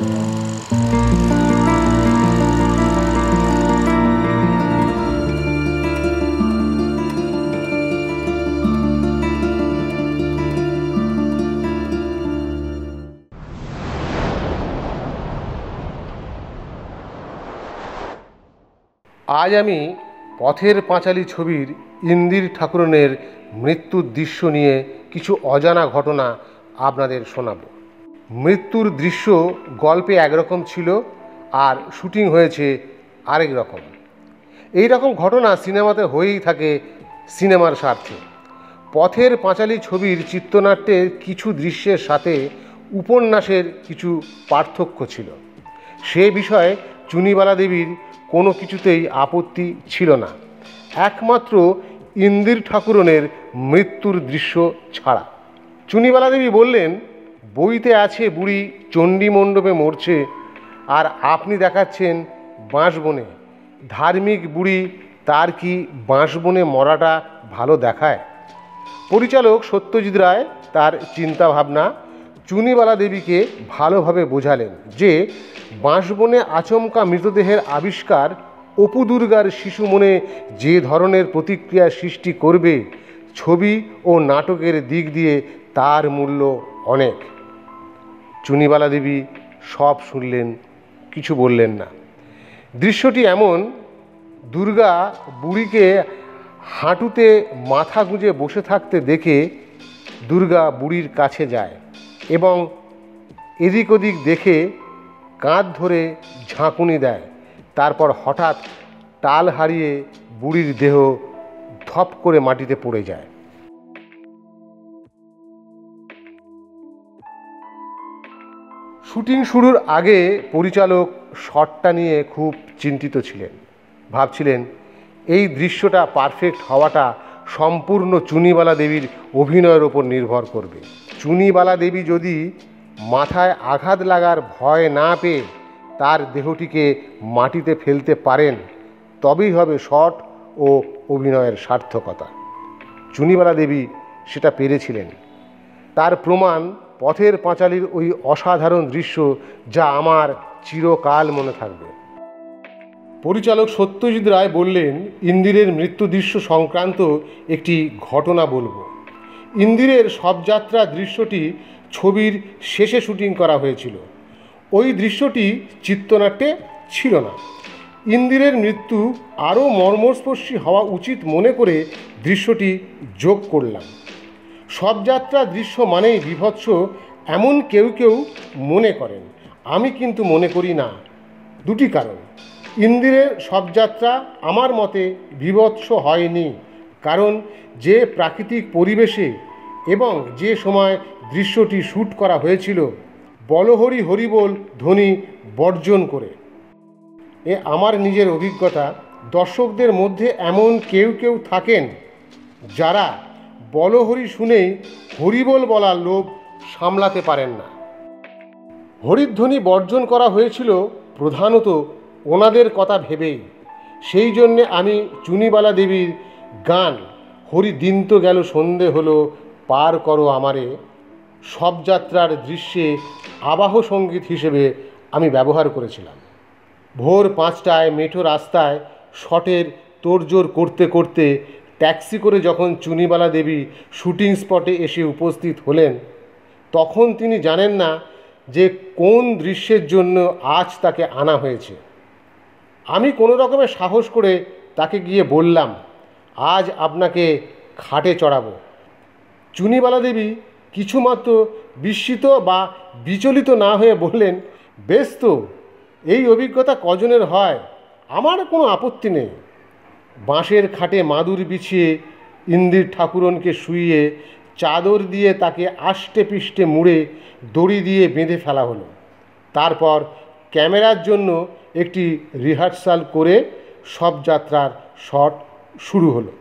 আজ আমি পথের পাঁচালী ছবির ইন্দির ঠাকুরনের মৃত্যুর দৃশ্য নিয়ে কিছু অজানা ঘটনা আপনাদের শোনাব। মৃত্যুর দৃশ্য গল্পে একরকম ছিল আর শুটিং হয়েছে আরেক রকম। এই রকম ঘটনা সিনেমাতে হয়েই থাকে সিনেমার স্বার্থে। পথের পাঁচালী ছবির চিত্রনাট্যের কিছু দৃশ্যের সাথে উপন্যাসের কিছু পার্থক্য ছিল। সে বিষয়ে চুনিবালা দেবীর কোনো কিছুতেই আপত্তি ছিল না, একমাত্র ইন্দির ঠাকুরনের মৃত্যুর দৃশ্য ছাড়া। চুনিবালা দেবী বললেন, বইতে আছে বুড়ি চণ্ডী মণ্ডপে মরছে, আর আপনি দেখাচ্ছেন বাঁশবনে। ধার্মিক বুড়ি, তার কি বাঁশবনে মরাটা ভালো দেখায়? পরিচালক সত্যজিৎ রায় তার চিন্তাভাবনা চুনিবালা দেবীকে ভালোভাবে বোঝালেন যে বাঁশবনে আচমকা মৃতদেহের আবিষ্কার অপু দুর্গার শিশু মনে যে ধরনের প্রতিক্রিয়া সৃষ্টি করবে, ছবি ও নাটকের দিক দিয়ে তার মূল্য অনেক। চুনিবালা দেবী সব শুনলেন, কিছু বললেন না। দৃশ্যটি এমন, দুর্গা বুড়িকে হাঁটুতে মাথা গুঁজে বসে থাকতে দেখে দুর্গা বুড়ির কাছে যায় এবং এদিক ওদিক দেখে কাঁধ ধরে ঝাঁকুনি দেয়। তারপর হঠাৎ তাল হারিয়ে বুড়ির দেহ ধপ করে মাটিতে পড়ে যায়। শুটিং শুরুর আগে পরিচালক শটটা নিয়ে খুব চিন্তিত ছিলেন। ভাবছিলেন এই দৃশ্যটা পারফেক্ট হওয়াটা সম্পূর্ণ চুনিবালা দেবীর অভিনয়ের ওপর নির্ভর করবে। চুনিবালা দেবী যদি মাথায় আঘাত লাগার ভয় না পেয়ে তার দেহটিকে মাটিতে ফেলতে পারেন, তবেই হবে শট ও অভিনয়ের সার্থকতা। চুনিবালা দেবী সেটা পেরেছিলেন। তার প্রমাণ পথের পাঁচালীর ওই অসাধারণ দৃশ্য, যা আমার চিরকাল মনে থাকবে। পরিচালক সত্যজিৎ রায় বললেন, ইন্দিরের মৃত্যু দৃশ্য সংক্রান্ত একটি ঘটনা বলবো। ইন্দিরের শবযাত্রা দৃশ্যটি ছবির শেষে শুটিং করা হয়েছিল। ওই দৃশ্যটি চিত্রনাট্যে ছিল না। ইন্দিরের মৃত্যু আরও মর্মস্পর্শী হওয়া উচিত মনে করে দৃশ্যটি যোগ করলাম। শবযাত্রা দৃশ্য মানেই বীভৎস এমন কেউ কেউ মনে করেন, আমি কিন্তু মনে করি না। দুটি কারণ। ইন্দিরের শবযাত্রা আমার মতে বীভৎস হয়নি, কারণ যে প্রাকৃতিক পরিবেশে এবং যে সময় দৃশ্যটি শ্যুট করা হয়েছিল, বলহরি হরিবোল ধ্বনি বর্জন করে। এ আমার নিজের অভিজ্ঞতা। দর্শকদের মধ্যে এমন কেউ কেউ থাকেন যারা বলহরি শুনেই হরিবোল বলার লোভ সামলাতে পারেন না। হরিধ্বনি বর্জন করা হয়েছিল প্রধানত ওনাদের কথা ভেবেই। সেই জন্যে আমি চুনিবালা দেবীর গান হরি দিন তো গেল সন্ধে হলো পার করো আমারে শবযাত্রার দৃশ্যে আবাহ সঙ্গীত হিসেবে আমি ব্যবহার করেছিলাম। ভোর 5টায় মেঠো রাস্তায় শটের তোড়জোড় করতে করতে ট্যাক্সি করে যখন চুনিবালা দেবী শুটিং স্পটে এসে উপস্থিত হলেন, তখন তিনি জানেন না যে কোন দৃশ্যের জন্য আজ তাকে আনা হয়েছে। আমি কোনো রকমের সাহস করে তাকে গিয়ে বললাম, আজ আপনাকে খাটে চড়াবো। চুনিবালা দেবী কিছুমাত্র বিস্মিত বা বিচলিত না হয়ে বললেন, বেশ তো, এই অভিজ্ঞতা কজনের হয়, আমার কোনো আপত্তি নেই। বাঁশের খাটে মাদুর বিছিয়ে ইন্দির ঠাকুরনকে শুইয়ে চাদর দিয়ে তাকে আষ্টে পিষ্টে মুড়ে দড়ি দিয়ে বেঁধে ফেলা হলো। তারপর ক্যামেরার জন্য একটি রিহার্সাল করে শবযাত্রার শট শুরু হলো।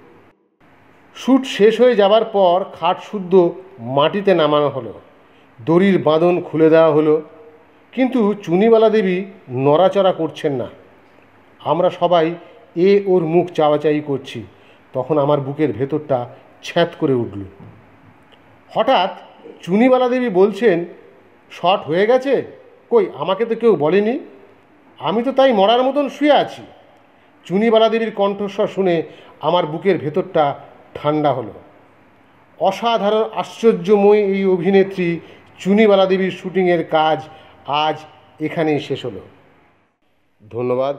শ্যুট শেষ হয়ে যাবার পর খাট শুদ্ধ মাটিতে নামানো হলো, দড়ির বাঁধন খুলে দেওয়া হলো, কিন্তু চুনিবালা দেবী নড়াচড়া করছেন না। আমরা সবাই ওর মুখ চাওয়াচাই করছি। তখন আমার বুকের ভেতরটা ছ্যাঁত করে উঠল। হঠাৎ চুনিবালা দেবী বলছেন, শট হয়ে গেছে? কই আমাকে তো কেউ বলেনি, আমি তো তাই মরার মতন শুয়ে আছি। চুনিবালা দেবীর কণ্ঠস্বর শুনে আমার বুকের ভেতরটা ঠান্ডা হলো। অসাধারণ আশ্চর্যময়ী এই অভিনেত্রী চুনিবালা দেবীর শুটিংয়ের কাজ আজ এখানেই শেষ হলো। ধন্যবাদ।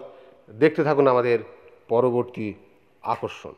দেখতে থাকুন আমাদের পরবর্তী আকর্ষণ।